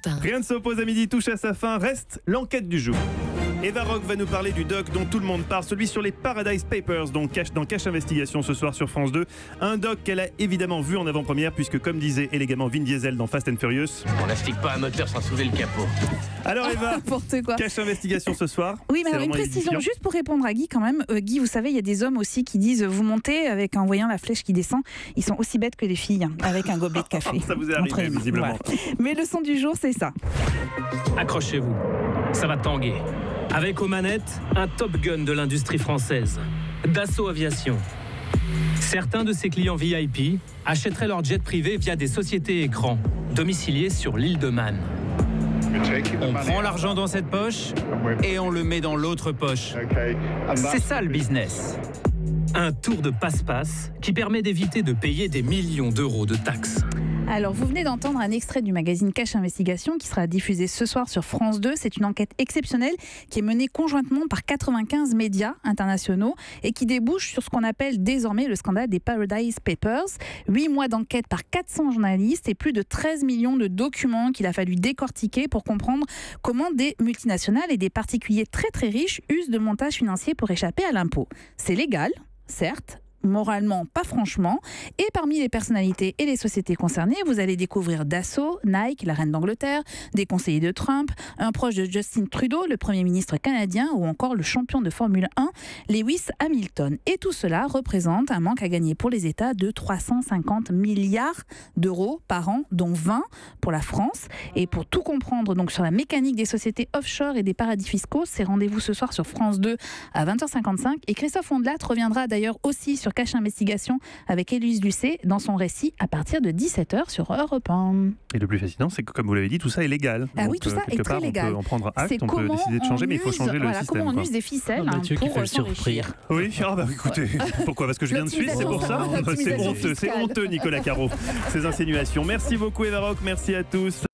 Europe 1. Rien ne s'oppose à midi, touche à sa fin, reste l'enquête du jour. Eva Rock va nous parler du doc dont tout le monde parle, celui sur les Paradise Papers, dans Cache Investigation ce soir sur France 2. Un doc qu'elle a évidemment vu en avant-première, puisque comme disait élégamment Vin Diesel dans Fast and Furious, on n'astique pas un moteur sans soulever le capot. Alors Eva, n'importe quoi. Cache Investigation ce soir. Oui, mais alors une précision, juste pour répondre à Guy quand même. Guy, vous savez, il y a des hommes aussi qui disent vous montez en voyant la flèche qui descend. Ils sont aussi bêtes que les filles, avec un gobelet de café. Ça vous est arrivé visiblement. Voilà. Mais le son du jour, c'est ça. Accrochez-vous, ça va tanguer. Avec aux manettes, un Top Gun de l'industrie française, Dassault Aviation. Certains de ses clients VIP achèteraient leur jet privé via des sociétés écrans, domiciliées sur l'île de Man. On prend l'argent dans cette poche et on le met dans l'autre poche. C'est ça le business. Un tour de passe-passe qui permet d'éviter de payer des millions d'euros de taxes. Alors, vous venez d'entendre un extrait du magazine Cache Investigation qui sera diffusé ce soir sur France 2. C'est une enquête exceptionnelle qui est menée conjointement par 95 médias internationaux et qui débouche sur ce qu'on appelle désormais le scandale des Paradise Papers. 8 mois d'enquête par 400 journalistes et plus de 13 millions de documents qu'il a fallu décortiquer pour comprendre comment des multinationales et des particuliers très très riches usent de montages financiers pour échapper à l'impôt. C'est légal, certes, moralement, pas franchement. Et parmi les personnalités et les sociétés concernées, vous allez découvrir Dassault, Nike, la reine d'Angleterre, des conseillers de Trump, un proche de Justin Trudeau, le Premier ministre canadien, ou encore le champion de Formule 1, Lewis Hamilton. Et tout cela représente un manque à gagner pour les États de 350 milliards d'euros par an, dont 20 pour la France. Et pour tout comprendre donc sur la mécanique des sociétés offshore et des paradis fiscaux, c'est rendez-vous ce soir sur France 2 à 20h55. Et Christophe Ondelat reviendra d'ailleurs aussi sur Cache Investigation avec Élise Lucet dans son récit à partir de 17h sur Europe 1. Et le plus fascinant, c'est que comme vous l'avez dit, tout ça est légal. Ah oui, tout ça est très légal. On peut en prendre acte, on peut décider de changer, mais il faut changer le système. Comment on use des ficelles pour s'enrichir. Oui, écoutez, pourquoi ? Parce que je viens de Suisse, c'est pour ça ? C'est honteux, Nicolas Caro, ces insinuations. Merci beaucoup Eva Rock, merci à tous.